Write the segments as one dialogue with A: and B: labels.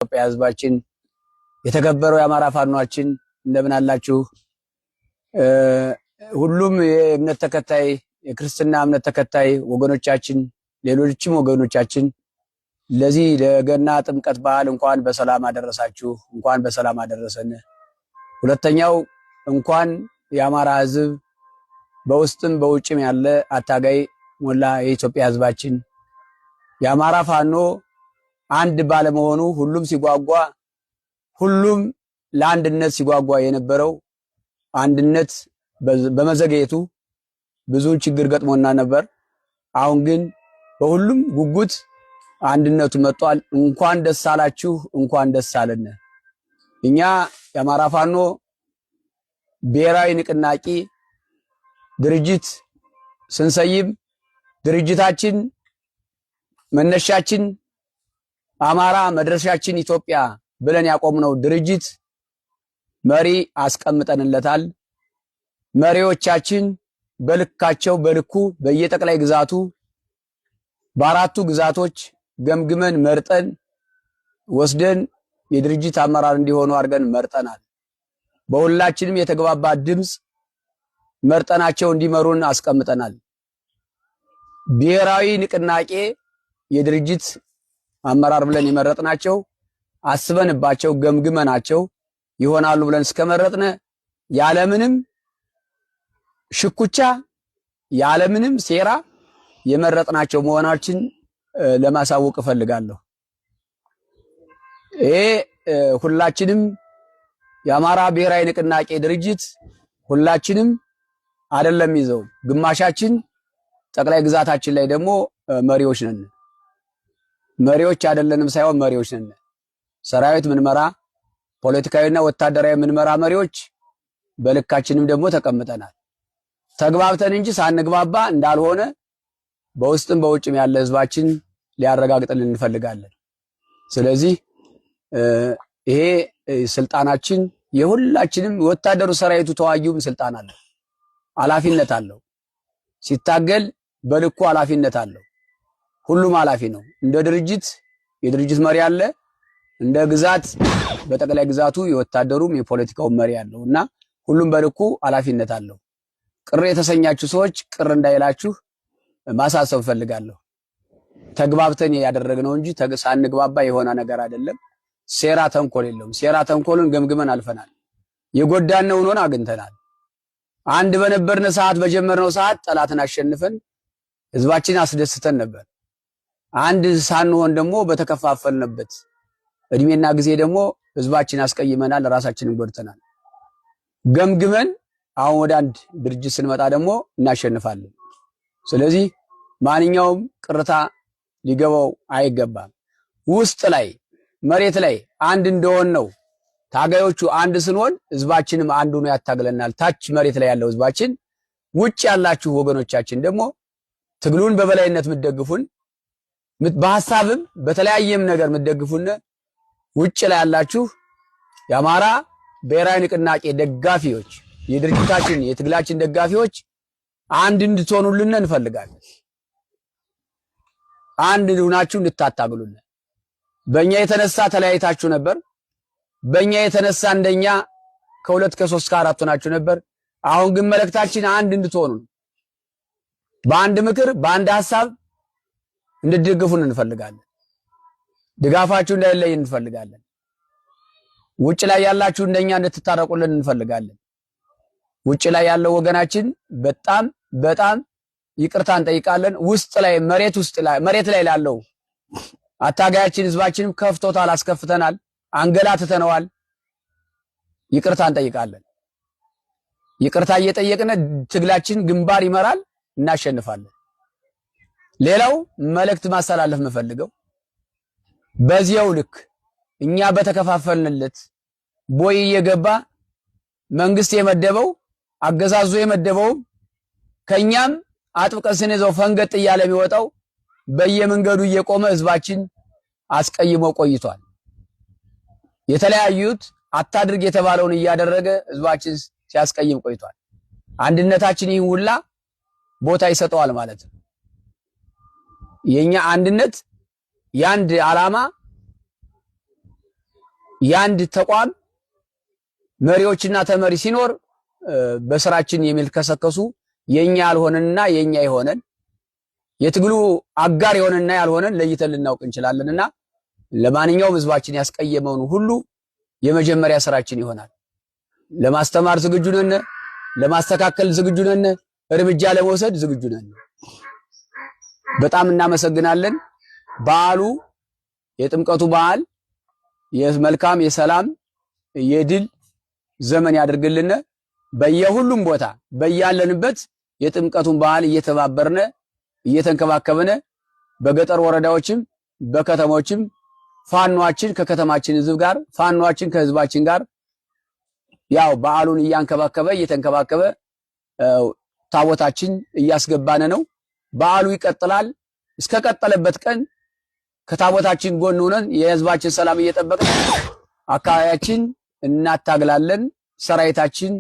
A: ኢትዮጵያ ህዝባችን የተከበረው የአማራ ፋኖአችን እንደምን አላችሁ? ሁሉም የእምነት ተከታይ የክርስትና እምነት ተከታይ ወገኖቻችን ሌሎችም ወገኖቻችን ለዚህ ለገና ጥምቀት በዓል እንኳን በሰላም አደረሳችሁ፣ እንኳን በሰላም አደረሰን። ሁለተኛው እንኳን የአማራ ህዝብ በውስጥም በውጭም ያለ አታጋይ ሞላ የኢትዮጵያ ህዝባችን የአማራ ፋኖ አንድ ባለመሆኑ ሁሉም ሲጓጓ ሁሉም ለአንድነት ሲጓጓ የነበረው አንድነት በመዘግየቱ ብዙ ችግር ገጥሞና ነበር። አሁን ግን በሁሉም ጉጉት አንድነቱ መጥቷል። እንኳን ደስ አላችሁ፣ እንኳን ደስ አለን። እኛ የአማራ ፋኖ ብሔራዊ ንቅናቄ ድርጅት ስንሰይም ድርጅታችን መነሻችን አማራ መድረሻችን ኢትዮጵያ ብለን ያቆምነው ድርጅት መሪ አስቀምጠንለታል። መሪዎቻችን በልካቸው በልኩ በየጠቅላይ ግዛቱ በአራቱ ግዛቶች ገምግመን መርጠን ወስደን የድርጅት አመራር እንዲሆኑ አድርገን መርጠናል። በሁላችንም የተግባባ ድምጽ መርጠናቸው እንዲመሩን አስቀምጠናል። ብሔራዊ ንቅናቄ የድርጅት አመራር ብለን የመረጥናቸው አስበንባቸው ገምግመናቸው ይሆናሉ ብለን እስከመረጥነ ያለምንም ሽኩቻ ያለምንም ሴራ የመረጥናቸው መሆናችን ለማሳወቅ እፈልጋለሁ። ይሄ ሁላችንም የአማራ ብሔራዊ ንቅናቄ ድርጅት ሁላችንም አይደለም ይዘው ግማሻችን ጠቅላይ ግዛታችን ላይ ደግሞ መሪዎች ነን። መሪዎች አይደለንም ሳይሆን መሪዎች ነን። ሰራዊት ምንመራ ፖለቲካዊና ወታደራዊ ምንመራ መሪዎች በልካችንም ደግሞ ተቀምጠናል። ተግባብተን እንጂ ሳንግባባ እንዳልሆነ በውስጥም በውጭም ያለ ህዝባችን ሊያረጋግጥልን እንፈልጋለን። ስለዚህ ይሄ ስልጣናችን የሁላችንም ወታደሩ ሰራዊቱ ተዋጊውም ስልጣን አለው፣ ኃላፊነት አለው። ሲታገል በልኩ ኃላፊነት አለው። ሁሉም ኃላፊ ነው። እንደ ድርጅት የድርጅት መሪ አለ፣ እንደ ግዛት በጠቅላይ ግዛቱ የወታደሩም የፖለቲካው መሪ አለው እና ሁሉም በልኩ ኃላፊነት አለው። ቅር የተሰኛችሁ ሰዎች ቅር እንዳይላችሁ ማሳሰብ ፈልጋለሁ። ተግባብተን ያደረግነው እንጂ ሳንግባባ የሆነ ነገር አይደለም። ሴራ ተንኮል የለውም። ሴራ ተንኮልን ገምግመን አልፈናል። የጎዳነውን ሆነ አግኝተናል። አንድ በነበርነ ሰዓት በጀመርነው ሰዓት ጠላትን አሸንፈን ህዝባችን አስደስተን ነበር። አንድ ሳንሆን ደግሞ በተከፋፈልንበት እድሜና ጊዜ ደግሞ ህዝባችን አስቀይመናል፣ ራሳችንን ጎድተናል። ገምግመን አሁን ወደ አንድ ድርጅት ስንመጣ ደግሞ እናሸንፋለን። ስለዚህ ማንኛውም ቅርታ ሊገባው አይገባም። ውስጥ ላይ መሬት ላይ አንድ እንደሆን ነው ታጋዮቹ አንድ ስንሆን ህዝባችንም አንዱ ነው ያታግለናል። ታች መሬት ላይ ያለው ህዝባችን፣ ውጭ ያላችሁ ወገኖቻችን ደግሞ ትግሉን በበላይነት ምትደግፉን በሐሳብም በተለያየም ነገር ምትደግፉን ውጭ ላይ ያላችሁ የአማራ ብሔራዊ ንቅናቄ ደጋፊዎች የድርጅታችን የትግላችን ደጋፊዎች አንድ እንድትሆኑልን እንፈልጋለን። አንድ ሆናችሁ እንድታታግሉን። በእኛ የተነሳ ተለያይታችሁ ነበር። በእኛ የተነሳ እንደኛ ከሁለት ከሶስት ከአራት ሆናችሁ ነበር። አሁን ግን መልእክታችን አንድ እንድትሆኑ በአንድ ምክር በአንድ ሐሳብ እንድትደግፉን እንፈልጋለን። ድጋፋችሁ እንዳይለይ እንፈልጋለን። ውጭ ላይ ያላችሁ እንደኛ እንድትታረቁልን እንፈልጋለን። ውጭ ላይ ያለው ወገናችን በጣም ይቅርታ እንጠይቃለን። ውስጥ ላይ መሬት ላይ ላለው አታጋያችን ህዝባችንም ከፍቶታል፣ አስከፍተናል፣ አንገላትተነዋል። ይቅርታ እንጠይቃለን። ይቅርታ እየጠየቅን ትግላችን ግንባር ይመራል፣ እናሸንፋለን። ሌላው መልእክት ማስተላለፍ የምፈልገው በዚያው ልክ እኛ በተከፋፈልንለት ቦይ እየገባ መንግስት የመደበው አገዛዙ የመደበው ከኛም አጥብቀን ስንይዘው ፈንገጥ እያለ የሚወጣው በየመንገዱ እየቆመ ህዝባችን አስቀይሞ ቆይቷል። የተለያዩት አታድርግ የተባለውን እያደረገ ህዝባችን ሲያስቀይም ቆይቷል። አንድነታችን ይህን ሁላ ቦታ ይሰጠዋል ማለት ነው። የኛ አንድነት ያንድ ዓላማ የአንድ ተቋም መሪዎችና ተመሪ ሲኖር በስራችን የሚልከሰከሱ የኛ ያልሆነንና የኛ የሆነን የትግሉ አጋር የሆነንና ያልሆነን ለይተን ልናውቅ እንችላለንና ለማንኛውም ህዝባችን ያስቀየመውን ሁሉ የመጀመሪያ ስራችን ይሆናል። ለማስተማር ዝግጁ ነን፣ ለማስተካከል ዝግጁ ነን፣ እርምጃ ለመውሰድ ዝግጁ ነን። በጣም እናመሰግናለን። በዓሉ የጥምቀቱ በዓል የመልካም የሰላም የድል ዘመን ያድርግልን። በየሁሉም ቦታ በያለንበት የጥምቀቱን በዓል እየተባበርነ እየተንከባከበነ በገጠር ወረዳዎችም በከተሞችም ፋኗችን ከከተማችን ህዝብ ጋር ፋኗችን ከህዝባችን ጋር ያው በዓሉን እያንከባከበ እየተንከባከበ ታቦታችን እያስገባነ ነው። በዓሉ ይቀጥላል። እስከቀጠለበት ቀን ከታቦታችን ጎን ሆነን የህዝባችን ሰላም እየጠበቅን አካባቢያችን እናታግላለን። ሰራዊታችን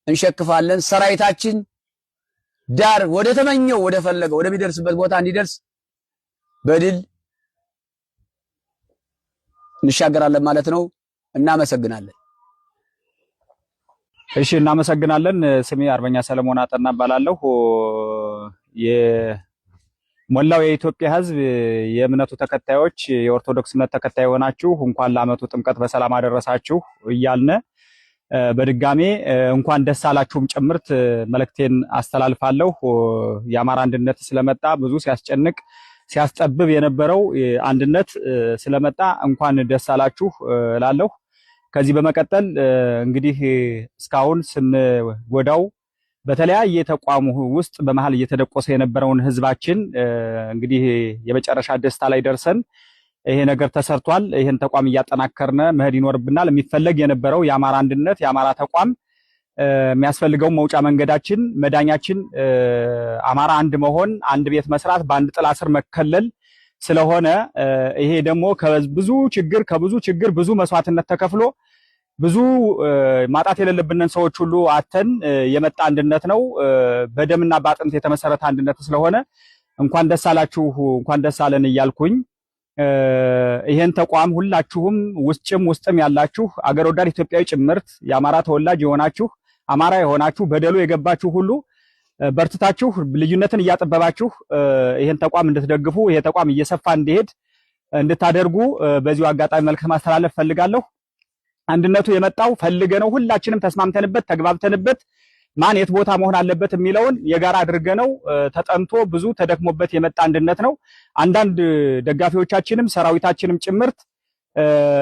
A: እንሸክፋለን። ሰራዊታችን ዳር ወደ ተመኘው ወደ ፈለገው ወደሚደርስበት ቦታ እንዲደርስ በድል እንሻገራለን ማለት ነው። እናመሰግናለን።
B: እሺ፣ እናመሰግናለን። ስሜ አርበኛ ሰለሞን አጠና እባላለሁ። የሞላው የኢትዮጵያ ህዝብ የእምነቱ ተከታዮች የኦርቶዶክስ እምነት ተከታይ ሆናችሁ እንኳን ለዓመቱ ጥምቀት በሰላም አደረሳችሁ እያልነ በድጋሜ እንኳን ደስ አላችሁም ጭምርት መልእክቴን አስተላልፋለሁ። የአማራ አንድነት ስለመጣ ብዙ ሲያስጨንቅ ሲያስጠብብ የነበረው አንድነት ስለመጣ እንኳን ደስ አላችሁ እላለሁ። ከዚህ በመቀጠል እንግዲህ እስካሁን ስንጎዳው በተለያየ ተቋሙ ውስጥ በመሃል እየተደቆሰ የነበረውን ህዝባችን እንግዲህ የመጨረሻ ደስታ ላይ ደርሰን ይሄ ነገር ተሰርቷል። ይሄን ተቋም እያጠናከርነ መሄድ ይኖርብናል። የሚፈለግ የነበረው የአማራ አንድነት የአማራ ተቋም የሚያስፈልገው መውጫ መንገዳችን መዳኛችን አማራ አንድ መሆን፣ አንድ ቤት መስራት፣ በአንድ ጥላ ስር መከለል ስለሆነ ይሄ ደግሞ ከብዙ ችግር ብዙ መስዋዕትነት ተከፍሎ ብዙ ማጣት የሌለብንን ሰዎች ሁሉ አተን የመጣ አንድነት ነው። በደምና በአጥንት የተመሰረተ አንድነት ስለሆነ እንኳን ደስ አላችሁ እንኳን ደስ አለን እያልኩኝ ይሄን ተቋም ሁላችሁም ውስጥም ያላችሁ አገር ወዳድ ኢትዮጵያዊ ጭምርት የአማራ ተወላጅ የሆናችሁ አማራ የሆናችሁ በደሉ የገባችሁ ሁሉ በርትታችሁ ልዩነትን እያጠበባችሁ ይሄን ተቋም እንድትደግፉ ይሄ ተቋም እየሰፋ እንዲሄድ እንድታደርጉ በዚሁ አጋጣሚ መልእክት ማስተላለፍ ፈልጋለሁ። አንድነቱ የመጣው ፈልገነው ሁላችንም ተስማምተንበት ተግባብተንበት ማን የት ቦታ መሆን አለበት የሚለውን የጋራ አድርገነው ተጠንቶ ብዙ ተደክሞበት የመጣ አንድነት ነው። አንዳንድ ደጋፊዎቻችንም ሰራዊታችንም ጭምርት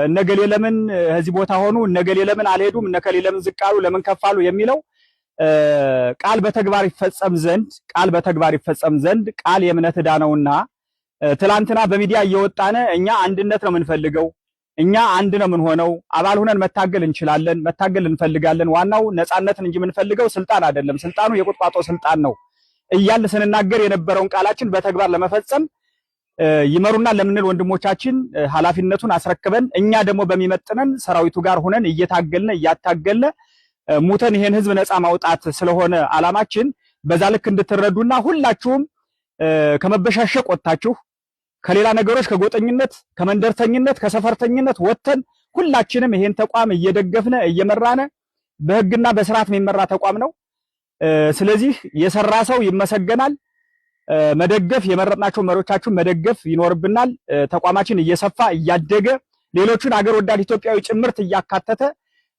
B: እነገሌ ለምን እዚህ ቦታ ሆኑ፣ እነገሌ ለምን አልሄዱም፣ እነከሌ ለምን ዝቅ አሉ፣ ለምን ከፍ አሉ የሚለው ቃል በተግባር ይፈጸም ዘንድ ቃል የእምነት ዕዳ ነውና ትላንትና በሚዲያ እየወጣነ እኛ አንድነት ነው የምንፈልገው፣ እኛ አንድ ነው የምንሆነው፣ አባል ሆነን መታገል እንችላለን፣ መታገል እንፈልጋለን፣ ዋናው ነፃነትን እንጂ የምንፈልገው ስልጣን አይደለም፣ ስልጣኑ የቁጥቋጦ ስልጣን ነው እያልን ስንናገር የነበረውን ቃላችን በተግባር ለመፈጸም ይመሩናል ለምንል ወንድሞቻችን ኃላፊነቱን አስረክበን እኛ ደግሞ በሚመጥነን ሰራዊቱ ጋር ሆነን እያታገልነ ሙተን ይሄን ህዝብ ነፃ ማውጣት ስለሆነ አላማችን በዛ ልክ እንድትረዱና ሁላችሁም ከመበሻሸቅ ወጣችሁ ከሌላ ነገሮች ከጎጠኝነት ከመንደርተኝነት ከሰፈርተኝነት ወጥተን ሁላችንም ይሄን ተቋም እየደገፍነ እየመራነ በህግና በስርዓት የሚመራ ተቋም ነው። ስለዚህ የሰራ ሰው ይመሰገናል። መደገፍ የመረጥናቸው መሪዎቻችሁን መደገፍ ይኖርብናል። ተቋማችን እየሰፋ እያደገ ሌሎቹን አገር ወዳድ ኢትዮጵያዊ ጭምርት እያካተተ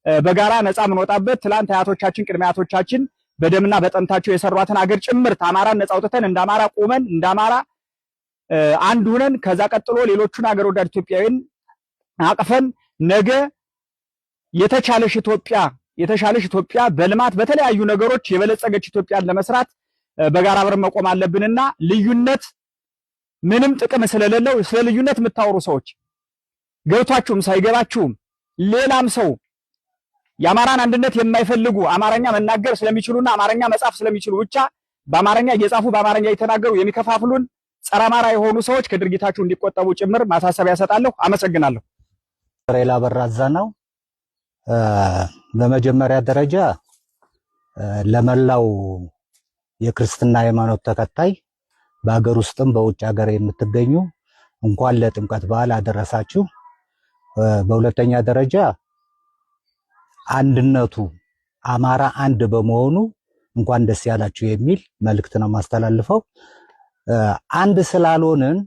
B: በጋራ ነፃ የምንወጣበት ትላንት አያቶቻችን ቅድመ አያቶቻችን በደምና በጠንታቸው የሰሯትን አገር ጭምርት አማራን ነፃ አውጥተን እንደ አማራ ቆመን እንደ አማራ አንድ ሆነን ከዛ ቀጥሎ ሌሎቹን አገር ወዳድ ኢትዮጵያዊን አቅፈን ነገ የተሻለሽ ኢትዮጵያ በልማት በተለያዩ ነገሮች የበለጸገች ኢትዮጵያን ለመስራት በጋራ አብረን መቆም አለብንና ልዩነት ምንም ጥቅም ስለሌለው ስለ ልዩነት የምታወሩ ሰዎች ገብቷችሁም ሳይገባችሁም ሌላም ሰው የአማራን አንድነት የማይፈልጉ አማርኛ መናገር ስለሚችሉና አማርኛ መጻፍ ስለሚችሉ ብቻ በአማርኛ እየጻፉ በአማርኛ እየተናገሩ የሚከፋፍሉን ጸረ አማራ የሆኑ ሰዎች ከድርጊታቸው እንዲቆጠቡ ጭምር ማሳሰቢያ ሰጣለሁ። አመሰግናለሁ።
C: ሬላ በራዛ ነው። በመጀመሪያ ደረጃ ለመላው የክርስትና ሃይማኖት ተከታይ በአገር ውስጥም በውጭ ሀገር የምትገኙ እንኳን ለጥምቀት በዓል አደረሳችሁ። በሁለተኛ ደረጃ አንድነቱ አማራ አንድ በመሆኑ እንኳን ደስ ያላችሁ የሚል መልእክት ነው ማስተላልፈው። አንድ ስላልሆንን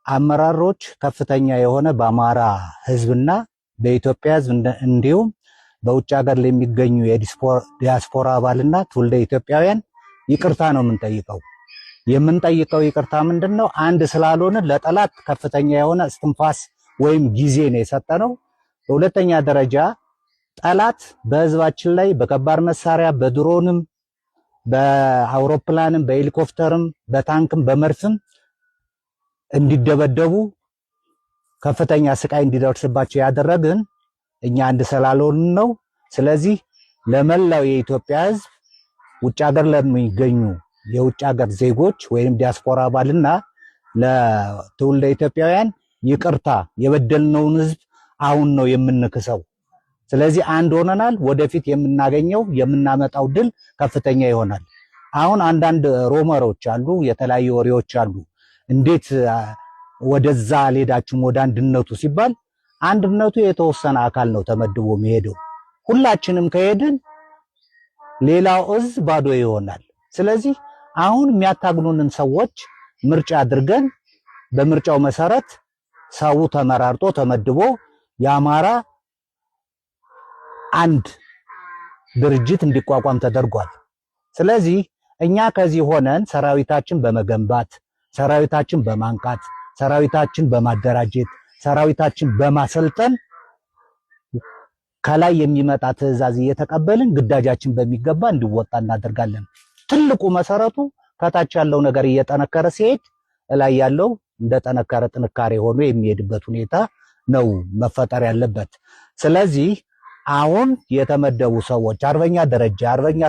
C: አመራሮች ከፍተኛ የሆነ በአማራ ህዝብና በኢትዮጵያ ህዝብ እንዲሁም በውጭ ሀገር ለሚገኙ የዲያስፖራ አባልና ትውልደ ኢትዮጵያውያን ይቅርታ ነው የምንጠይቀው ይቅርታ ምንድነው? አንድ ስላልሆንን ለጠላት ከፍተኛ የሆነ እስትንፋስ ወይም ጊዜ ነው የሰጠነው። በሁለተኛ ደረጃ ጠላት በህዝባችን ላይ በከባድ መሳሪያ በድሮንም በአውሮፕላንም በሄሊኮፕተርም በታንክም በመርፍም እንዲደበደቡ ከፍተኛ ስቃይ እንዲደርስባቸው ያደረግን እኛ አንድ ስላልሆንን ነው። ስለዚህ ለመላው የኢትዮጵያ ህዝብ ውጭ ሀገር ለሚገኙ የውጭ ሀገር ዜጎች ወይም ዲያስፖራ አባልና ለትውልደ ኢትዮጵያውያን ይቅርታ፣ የበደልነውን ህዝብ አሁን ነው የምንክሰው። ስለዚህ አንድ ሆነናል። ወደፊት የምናገኘው የምናመጣው ድል ከፍተኛ ይሆናል። አሁን አንዳንድ ሮመሮች አሉ፣ የተለያዩ ወሬዎች አሉ። እንዴት ወደዛ አልሄዳችሁም ወደ አንድነቱ ሲባል አንድነቱ የተወሰነ አካል ነው ተመድቦ የሚሄደው። ሁላችንም ከሄድን ሌላው እዝ ባዶ ይሆናል። ስለዚህ አሁን የሚያታግሉንን ሰዎች ምርጫ አድርገን በምርጫው መሰረት ሰው ተመራርጦ ተመድቦ የአማራ አንድ ድርጅት እንዲቋቋም ተደርጓል። ስለዚህ እኛ ከዚህ ሆነን ሰራዊታችን በመገንባት ሰራዊታችን በማንቃት ሰራዊታችን በማደራጀት ሰራዊታችን በማሰልጠን ከላይ የሚመጣ ትዕዛዝ እየተቀበልን ግዳጃችን በሚገባ እንዲወጣ እናደርጋለን። ትልቁ መሰረቱ ከታች ያለው ነገር እየጠነከረ ሲሄድ ላይ ያለው እንደጠነከረ ጥንካሬ ሆኖ የሚሄድበት ሁኔታ ነው መፈጠር ያለበት። ስለዚህ አሁን የተመደቡ ሰዎች አርበኛ ደረጃ፣ አርበኛ